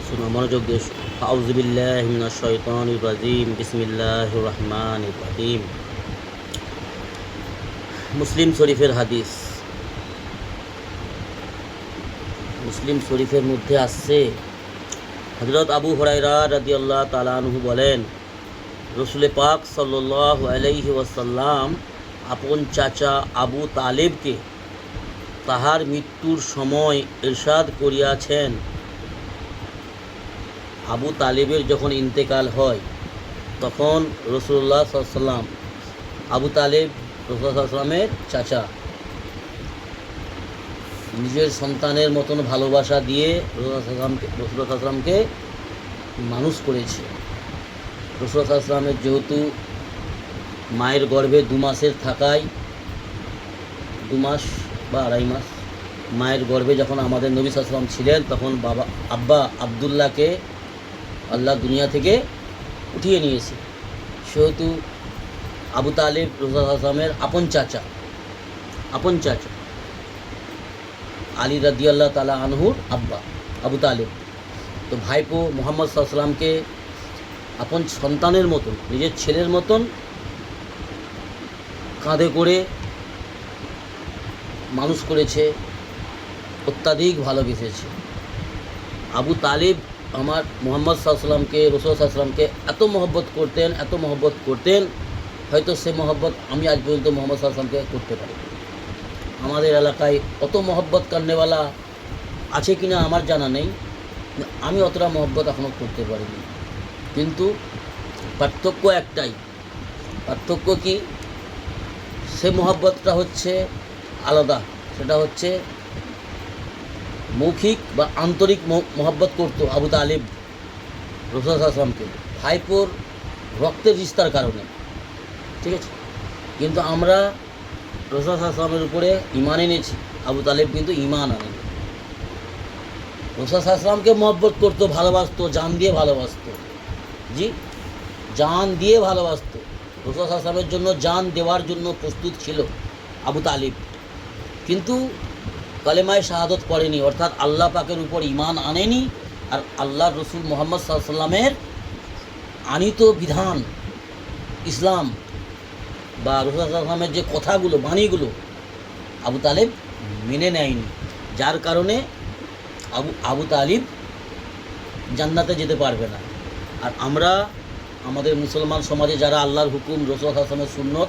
শোনো মনোযোগ দিয়ে শোনো। আউযু বিল্লাহি মিনাশ শাইতানির রাজিম বিসমিল্লাহির রহমানির রহিম। মুসলিম শরীফের হাদিস। মুসলিম শরীফের মধ্যে আসছে, হযরত আবু হুরায়রা রাদিয়াল্লাহু তাআলা আনহু বলেন, রাসূল পাক সাল্লাল্লাহু আলাইহি ওয়াসাল্লাম আপন চাচা আবু তালেবকে তাহার মৃত্যুর সময় ইরশাদ করিয়াছেন। আবু তালেবের যখন ইন্তেকাল হয় তখন রাসূলুল্লাহ সাল্লাল্লাহু আলাইহি ওয়াসাল্লাম, আবু তালেব রাসূলুল্লাহ সাল্লাল্লাহু আলাইহি ওয়াসাল্লামের চাচা, নিজের সন্তানের মতন ভালোবাসা দিয়ে রাসূলুল্লাহ সাল্লাল্লাহু আলাইহি ওয়াসাল্লামকে মানুষ করেছে। রাসূলুল্লাহ সাল্লাল্লাহু আলাইহি ওয়াসাল্লামের যেহেতু মায়ের গর্ভে 2 মাসের থাকায়, 2 মাস বা 2.5 মাস মায়ের গর্ভে যখন আমাদের নবী সাল্লাল্লাহু আলাইহি ওয়াসাল্লাম ছিলেন, তখন আব্বা আবদুল্লাহকে আল্লাহ দুনিয়া থেকে উঠিয়ে নিয়েছে। সেহেতু আবু তালেব রাসূলুল্লাহ সাল্লাল্লাহু আলাইহি ওয়াসাল্লামের আপন চাচা আলী রাদিয়াল্লাহু তাআলা আনহুর আব্বা আবু তালেব। তো ভাইপো মুহাম্মদ সাল্লাল্লাহু আলাইহি ওয়াসাল্লামকে আপন সন্তানের মতন, নিজের ছেলের মতন কাঁধে করে মানুষ করেছে, অত্যাধিক ভালোবেসেছে। আবু তালেব আমার মুহাম্মদ সাল্লাল্লাহু আলাইহি ওয়াসাল্লামকে, রাসূল সাল্লাল্লাহু আলাইহি ওয়াসাল্লামকে এত মহব্বত করতেন, হয়তো সে মহব্বত আমি আজ পর্যন্ত মুহাম্মদ সাল্লাল্লাহু আলাইহি ওয়াসাল্লামকে করতে পারি। আমাদের এলাকায় অত মহব্বত করনেওয়ালা আছে কিনা আমার জানা নেই, আমি অতটা মহব্বত এখনও করতে পারিনি। কিন্তু পার্থক্য একটাই, পার্থক্য কি, সে মহব্বতটা হচ্ছে আলাদা। সেটা হচ্ছে মৌখিক বা আন্তরিক মহব্বত করতো আবু তালেব রাসূল সাল্লাল্লাহু আলাইহি ওয়াসাল্লামকে ভাইপোর রক্তের রিশতার কারণে, ঠিক আছে। কিন্তু আমরা রাসূল সাল্লাল্লাহু আলাইহি ওয়াসাল্লামের উপরে ঈমান এনেছি, আবু তালেব কিন্তু ঈমান আনেনি। রাসূল সাল্লাল্লাহু আলাইহি ওয়াসাল্লামকে মহব্বত করতো, ভালোবাসতো, জান দিয়ে ভালোবাসতো, জি জান দিয়ে ভালোবাসতো। রাসূল সাল্লাল্লাহু আলাইহি ওয়াসাল্লামের জন্য জান দেওয়ার জন্য প্রস্তুত ছিল আবু তালেব, কিন্তু কালেমায়ে শাহাদত পড়েনি, অর্থাৎ আল্লাহ পাকের উপর ঈমান আনেনি। আর আল্লাহর রসুল মুহাম্মদ সাল্লাল্লাহু আলাইহি ওয়াসাল্লামের আনিত বিধান ইসলাম বা রাসূল সাল্লাল্লাহু আলাইহি ওয়াসাল্লামের যে কথাগুলো, বাণীগুলো আবু তালেব মেনে নেয়নি, যার কারণে আবু তালেব জান্নাতে যেতে পারবে না। আর আমরা আমাদের মুসলমান সমাজে যারা আল্লাহর হুকুম, রাসূল সাল্লাল্লাহু আলাইহি ওয়াসাল্লামের সুন্নত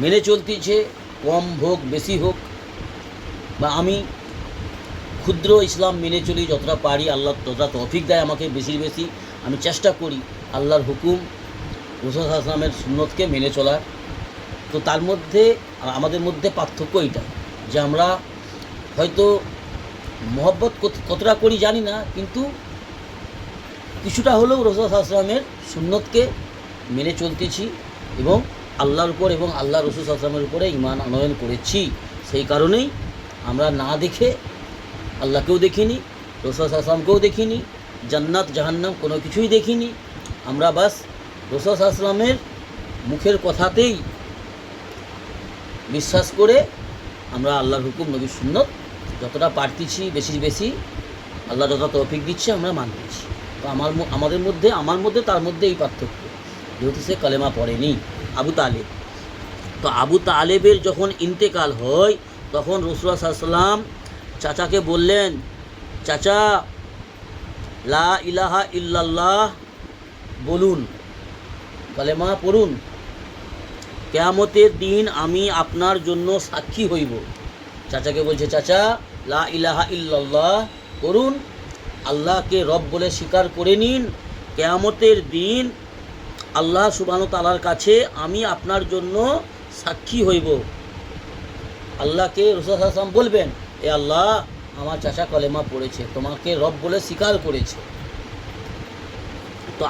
মেনে চলতেছে, কম হোক বেশি হোক, বা আমি ক্ষুদ্র ইসলাম মেনে চলি যতটা পারি, আল্লাহ ততটা তৌফিক দেয় আমাকে, বেশি বেশি আমি চেষ্টা করি আল্লাহর হুকুম, রাসূল সাল্লাল্লাহু আলাইহি ওয়াসাল্লামের সুন্নতকে মেনে চলার। তো তার মধ্যে আমাদের মধ্যে পার্থক্য এটা, যে আমরা হয়তো মহব্বত কতটা করি জানি না, কিন্তু কিছুটা হলেও রাসূল সাল্লাল্লাহু আলাইহি ওয়াসাল্লামের সুন্নতকে মেনে চলতেছি এবং আল্লাহর উপর এবং আল্লাহ রাসূল সাল্লাল্লাহু আলাইহি ওয়াসাল্লামের উপরে ঈমান আনয়ন করেছি। সেই কারণেই আমরা না দেখে আল্লাহকেও দেখিনি, রাসূল সাল্লাল্লাহু আলাইহি ওয়াসাল্লামকেও দেখিনি, জান্নাত জাহান্নাম কোনো কিছুই দেখিনি। আমরা বাস রাসূল সাল্লাল্লাহু আলাইহি ওয়াসাল্লামের মুখের কথাতেই বিশ্বাস করে আমরা আল্লাহর হুকুম, নবীর সুন্নত যতটা পারতেছি বেশি বেশি আল্লাহ যতটা তৌফিক দিচ্ছে আমরা মানতেছি। তো আমার মধ্যে তার মধ্যে এই পার্থক্য, যেহেতু সে কালেমা পড়েনি আবু তালেব। তো আবু তালেবের যখন ইন্তেকাল হয় তখন রাসূলুল্লাহ সাল্লাল্লাহু আলাইহি ওয়াসাল্লাম চাচাকে বললেন, চাচা লা ইলাহা ইল্লাল্লাহ বলুন, কালেমা পড়ুন, কিয়ামতের দিন আমি আপনার জন্য সাক্ষী হইব। চাচাকে বলছে, চাচা লা ইলাহা ইল্লাল্লাহ করুন, আল্লাহকে রব বলে স্বীকার করে নিন, কিয়ামতের দিন আল্লাহ সুবহানাহু ওয়া তাআলার কাছে আমি আপনার জন্য সাক্ষী হইব। আল্লাহকে রাসূল সাল্লাল্লাহু আলাইহি ওয়াসাল্লাম বলবেন, এ আল্লাহ আমার চাচা কলেমা পড়েছে, তোমাকে রব বলে স্বীকার করেছে। তো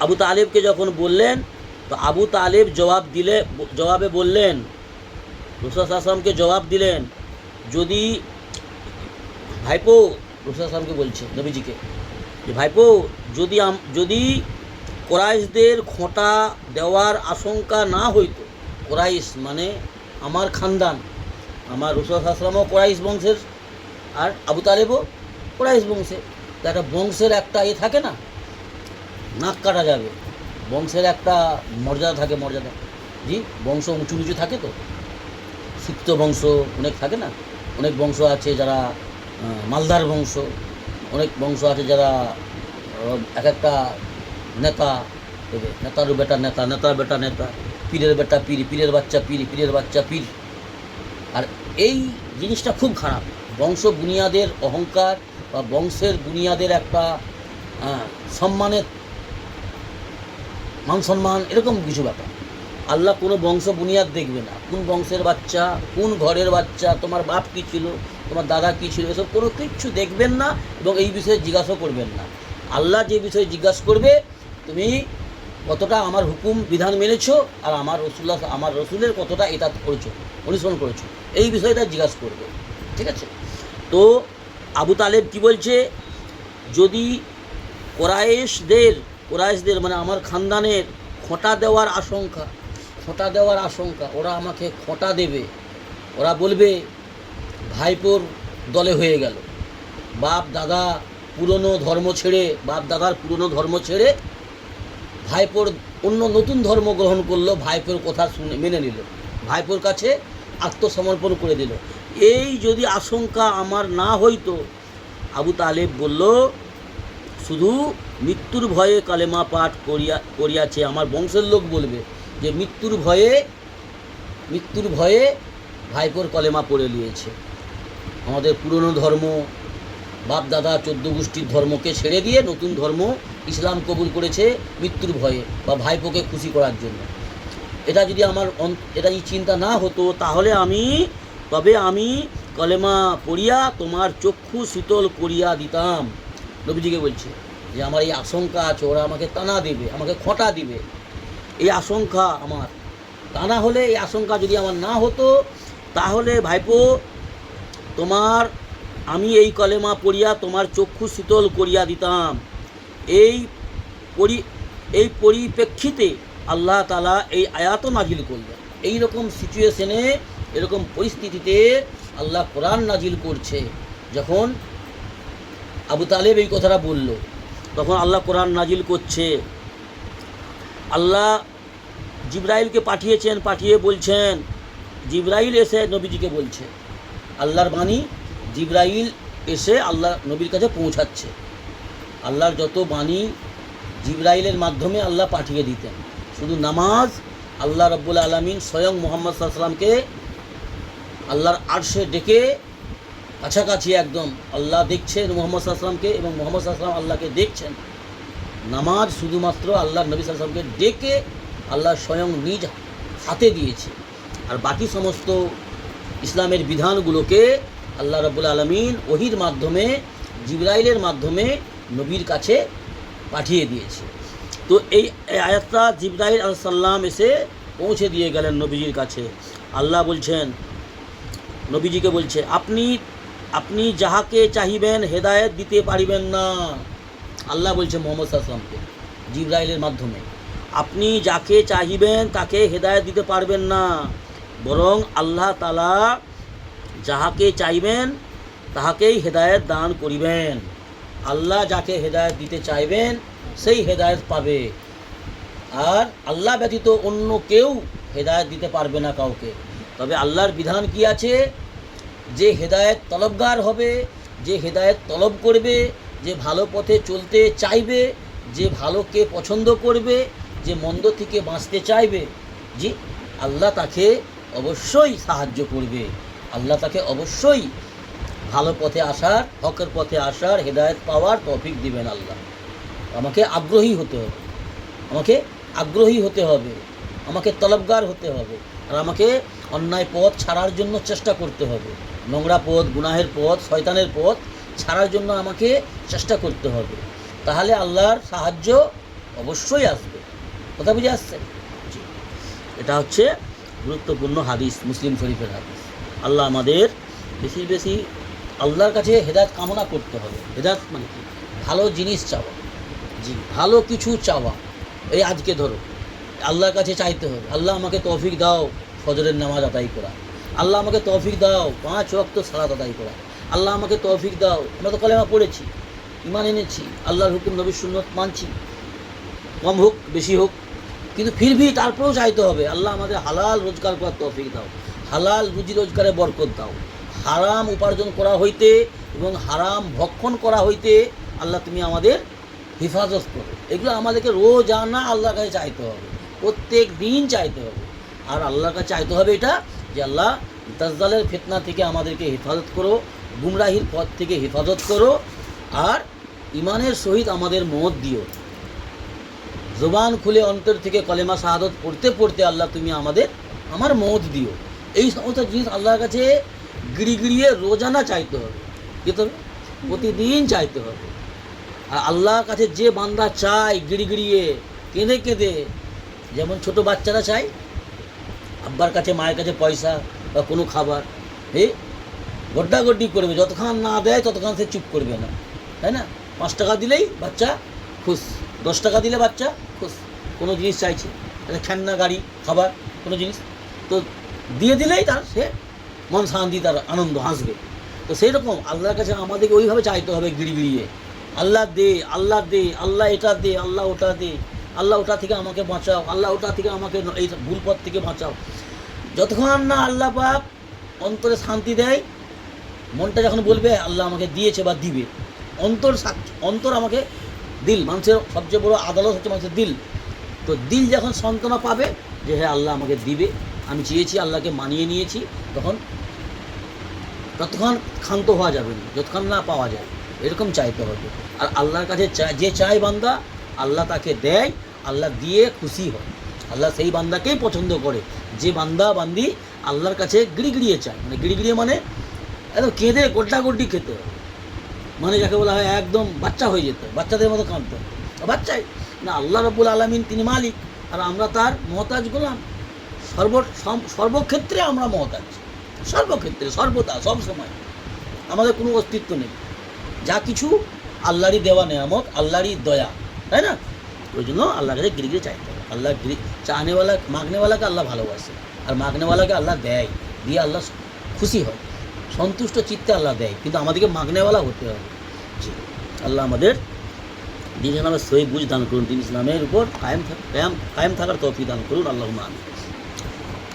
আবু তালেবকে যখন বললেন, তো আবু তালেব জবাবে বললেন, রাসূল সাল্লাল্লাহু আলাইহি ওয়াসাল্লামকে জবাব দিলেন, যদি ভাইপো, রাসূল সাল্লাল্লাহু আলাইহি ওয়াসাল্লামকে বলছে নবীজিকে, যে ভাইপো যদি কোরাইশদের খোঁটা দেওয়ার আশঙ্কা না হইতো, কোরাইশ মানে আমার খানদান, আমার রাসূল সাল্লাল্লাহু আলাইহি ওয়াসাল্লামও কোরাইশ বংশের আর আবু তালেবও কোরাইশ বংশের, তো তা একটা বংশের একটা থাকে না, নাক কাটা যাবে, বংশের একটা মর্যাদা থাকে, মর্যাদা, জি, বংশ উঁচু নিচু থাকে, তো সিক্ত বংশ অনেক থাকে না, অনেক বংশ আছে যারা মালদার বংশ, অনেক বংশ আছে যারা এক একটা নেতা, নেতার বেটা নেতা, নেতার বেটা নেতা, পীরের বেটা পীর, পীরের বাচ্চা পীর, পীরের বাচ্চা পীর। আর এই জিনিসটা খুব খারাপ, বংশ বুনিয়াদের অহংকার বা বংশের বুনিয়াদের একটা সম্মানের মান সম্মান, এরকম কিছু ব্যাপার। আল্লাহ কোনো বংশ বুনিয়াদ দেখবে না, কোন বংশের বাচ্চা, কোন ঘরের বাচ্চা, তোমার বাপ কী ছিল, তোমার দাদা কী ছিল, এসব কোনো কিচ্ছু দেখবেন না এবং এই বিষয়ে জিজ্ঞাসাও করবেন না। আল্লাহ যে বিষয়ে জিজ্ঞাসা করবে, তুমি কতটা আমার হুকুম বিধান মেনেছো আর আমার রসুলের কতটা এটা করেছো, অনুসরণ করেছো, এই বিষয়টা জিজ্ঞাসা করবে, ঠিক আছে। তো আবু তালেব কি বলছে, যদি কোরাইশদের মানে আমার খানদানের খোঁটা দেওয়ার আশঙ্কা, ওরা আমাকে খোঁটা দেবে, ওরা বলবে ভাইপোর দলে হয়ে গেল, বাপ দাদার পুরনো ধর্ম ছেড়ে ভাইপোর অন্য নতুন ধর্ম গ্রহণ করলো, ভাইপোর কথা মেনে নিল, ভাইপোর কাছে আত্মসমর্পণ করে দিল। এই যদি আশঙ্কা আমার না হইতো, আবু তালেব বলল, শুধু মৃত্যুর ভয়ে কালেমা পাঠ করিয়াছে। আমার বংশের লোক বলবে যে মৃত্যুর ভয়ে ভাইপোর কলেমা পড়ে নিয়েছে, আমাদের পুরনো ধর্ম বাপ দাদা 14 গোষ্ঠীর ধর্মকে ছেড়ে দিয়ে নতুন ধর্ম ইসলাম কবুল করেছে মৃত্যুর ভয়ে বা ভাইপোকে খুশি করার জন্য। এটা যদি এটা যদি চিন্তা না হতো, তাহলে তবে আমি কলেমা পড়িয়া তোমার চক্ষু শীতল করিয়া দিতাম। নবীজিকে বলছে যে আমার এই আশঙ্কা আছে, ওরা আমাকে টানা দেবে, আমাকে খোঁটা দিবে, এই আশঙ্কা আমার। তা না হলে, এই আশঙ্কা যদি আমার না হতো, তাহলে ভাইপো আমি এই কলেমা পড়িয়া তোমার চক্ষু শীতল করিয়া দিতাম। এই পরিপ্রেক্ষিতে আল্লাহ তাআলা এই আয়াত নাজিল করলেন। এই রকম সিচুয়েশনে, এরকম পরিস্থিতিতে আল্লাহ কোরআন নাজিল করছে। যখন আবু তালেব এই কথাটা বলল, তখন আল্লাহ কোরআন নাজিল করছে। আল্লাহ জিবরাইলকে পাঠিয়ে বলছেন, জিবরাইল এসে নবীজিকে বলছে, আল্লাহর বাণী জিবরাইল এসে আল্লাহ নবীর কাছে পৌঁছাচ্ছে। আল্লাহর যত বাণী জিবরাইলের মাধ্যমে আল্লাহ পাঠিয়ে দিতেন। শুধু নামাজ, আল্লাহ রাব্বুল আলামিন স্বয়ং মুহাম্মদ সাল্লাল্লাহু আলাইহি ওয়াসাল্লামকে আল্লাহর আরশে ডেকে কাছাকাছি একদম আল্লাহ দেখছেন মুহাম্মদ সাল্লাল্লাহু আলাইহি ওয়াসাল্লামকে এবং মুহাম্মদ সাল্লাল্লাহু আলাইহি ওয়াসাল্লাম আল্লাহকে দেখছেন। নামাজ শুধুমাত্র আল্লাহ নবী সাল্লাল্লাহু আলাইহি ওয়াসাল্লামকে ডেকে আল্লাহ স্বয়ং নিজ হাতে দিয়েছে, আর বাকি সমস্ত ইসলামের বিধানগুলোকে আল্লাহ রাব্বুল আলামিন ওহির মাধ্যমে, জিবরাইলের মাধ্যমে নবীর কাছে পাঠিয়ে দিয়েছে। তো এই আয়াতটা জিবরাইল আলাইহিস সালাম এসে পৌঁছে দিয়ে গেলেন নবীজির কাছে। আল্লাহ বলছেন, নবীজিকে বলছে, আপনি যাহাকে চাহিবেন হেদায়েত দিতে পারিবেন না। আল্লাহ বলছে মুহাম্মদ সাল্লাল্লাহু আলাইহি ওয়াসাল্লামকে জিবরাইলের মাধ্যমে, আপনি যাকে চাহিবেন তাকে হেদায়েত দিতে পারবেন না, বরং আল্লাহ তাআলা যাহাকে চাইবেন তাহাকেই হেদায়েত দান করিবেন। আল্লাহ যাকে হেদায়েত দিতে চাইবেন সেই হেদায়েত পাবে, আর আল্লাহ ব্যতীত অন্য কেউ হেদায়েত দিতে পারবে না কাউকে। তবে আল্লাহর বিধান কি আছে, যে হেদায়েত তলবগার হবে, যে হেদায়েত তলব করবে, যে ভালো পথে চলতে চাইবে, যে ভালোকে পছন্দ করবে, যে মন্দ থেকে বাঁচতে চাইবে, জি, আল্লাহ তাকে অবশ্যই সাহায্য করবে। আল্লাহ তাকে অবশ্যই ভালো পথে আসার, হকের পথে আসার, হেদায়েত পাওয়ার তৌফিক দিবেন আল্লাহ। আমাকে আগ্রহী হতে হবে, আমাকে তলবগার হতে হবে, আর আমাকে অন্যায় পথ ছাড়ার জন্য চেষ্টা করতে হবে। নোংরা পথ, গুনাহের পথ, শয়তানের পথ ছাড়ার জন্য আমাকে চেষ্টা করতে হবে। তাহলে আল্লাহর সাহায্য অবশ্যই আসবে। কথা বুঝে আসছে? এটা হচ্ছে গুরুত্বপূর্ণ হাদিস, মুসলিম শরীফের হাদিস। আল্লাহ আমাদের বেশি বেশি আল্লাহর কাছে হেদায়েত কামনা করতে হবে। হেদায়েত মানে কি? ভালো জিনিস চাওয়া, জি, ভালো কিছু চাওয়া। এই আজকে ধরো আল্লাহর কাছে চাইতে হবে, আল্লাহ আমাকে তৌফিক দাও ফজরের নামাজ আদায় করা, আল্লাহ আমাকে তৌফিক দাও 5 ওয়াক্ত সালাত আদায় করা, আল্লাহ আমাকে তৌফিক দাও, আমরা তো কলেমা পড়েছি, ঈমান এনেছি, আল্লাহর হুকুম নবীর সুন্নত মানছি, কম হোক বেশি হোক, কিন্তু ফিরবি তারপরেও চাইতে হবে আল্লাহ আমাদের হালাল রোজগার করার তৌফিক দাও, হালাল রুজি রোজগারে বরকত দাও, হারাম উপার্জন করা হইতে এবং হারাম ভক্ষণ করা হইতে আল্লাহ তুমি আমাদের হেফাজত করো। এগুলো আমাদেরকে রোজানা আল্লাহর কাছে চাইতে হবে, প্রত্যেক দিন চাইতে হবে। আর আল্লাহর কাছে চাইতে হবে এটা যে আল্লাহ দাজ্জালের ফিতনা থেকে আমাদেরকে হেফাজত করো, গুমরাহির পথ থেকে হেফাজত করো, আর ঈমানের সহিত আমাদের মত দিও। জবান খুলে অন্তর থেকে কলেমা শাহাদত পড়তে পড়তে আল্লাহ তুমি আমার মত দিও। এই সমস্ত জিনিস আল্লাহর কাছে গিড়িয়ে রোজানা চাইতে হবে, যেতে হবে, প্রতিদিন চাইতে হবে। আর আল্লাহর কাছে যে বান্দা চায় গিড়িয়ে কেঁদে কেঁদে, যেমন ছোট বাচ্চারা চায় আব্বার কাছে মায়ের কাছে পয়সা বা কোনো খাবার, গড্ডাগড্ডি করবে, যতক্ষণ না দেয় ততক্ষণ সে চুপ করবে না, তাই না? 5 টাকা দিলেই বাচ্চা খুশ, 10 টাকা দিলে বাচ্চা খুশ, কোনো জিনিস চাইছে, একটা খেলনা, গাড়ি, খাবার, কোনো জিনিস তো দিয়ে দিলেই তার সে মন শান্তি, তার আনন্দ, হাসবে। তো সেই রকম আল্লাহর কাছে আমাদেরকে ওইভাবে চাইতে হবে গিড়িয়ে, আল্লাহ দে, আল্লাহ দে, আল্লাহ এটা দে, আল্লাহ ওটা দে, আল্লাহ ওটা থেকে আমাকে বাঁচাও, আল্লাহ ওটা থেকে আমাকে এই ভুল পথ থেকে বাঁচাও। যতক্ষণ না আল্লাহ পাক অন্তরে শান্তি দেয়, মনটা যখন বলবে আল্লাহ আমাকে দিয়েছে বা দিবে, অন্তর আমাকে, দিল, মানুষের সবচেয়ে বড় আদালত হচ্ছে মানুষের দিল। তো দিল যখন সান্ত্বনা পাবে যে হ্যাঁ আল্লাহ আমাকে দিবে, আমি চেয়েছি, আল্লাহকে মানিয়ে নিয়েছি, ততক্ষণ ক্ষান্ত হওয়া যাবে না, যতক্ষণ না পাওয়া যায়। এরকম চাইতে হবে। আর আল্লাহর কাছে যে চায় বান্দা, আল্লাহ তাকে দেয়, আল্লাহ দিয়ে খুশি হয়। আল্লাহ সেই বান্দাকেই পছন্দ করে যে বান্দি আল্লাহর কাছে গিড়িয়ে চায়। মানে গিড়িয়ে মানে একদম কেঁদে গোড্ডাগড্ডি খেতে হবে, মানে যাকে বলা হয় একদম বাচ্চা হয়ে যেত, বাচ্চাদের মতো কাঁদতে হবে। বাচ্চাই না, আল্লাহ রাব্বুল আলামিন তিনি মালিক, আর আমরা তার মহতাজ গোলাম। সর্বক্ষেত্রে আমরা মহতাজ, সর্বক্ষেত্রে, সর্বদা, সব সময় আমাদের কোনো অস্তিত্ব নেই। যা কিছু আল্লাহরই দেওয়া নেয়ামত, আল্লাহরই দয়া, তাই না? ওই জন্য আল্লাহর কাছে গিড়িয়ে চাইতে হবে। আল্লাহ চাহনেওয়ালা, মাগনেওয়ালাকে আল্লাহ ভালোবাসে, আর মাগনেওয়ালাকে আল্লাহ দেয়, দিয়ে আল্লাহ খুশি হয়, সন্তুষ্ট চিত্তে আল্লাহ দেয়, কিন্তু আমাদেরকে মাগনেওয়ালা হতে হবে। জি, আল্লাহ আমাদের দিন ইসলামের সহি বুঝ দান করুন, দিন ইসলামের উপর কায়েম থাকার তৌফিক দান করুন। আল্লাহুম্মা আমিন।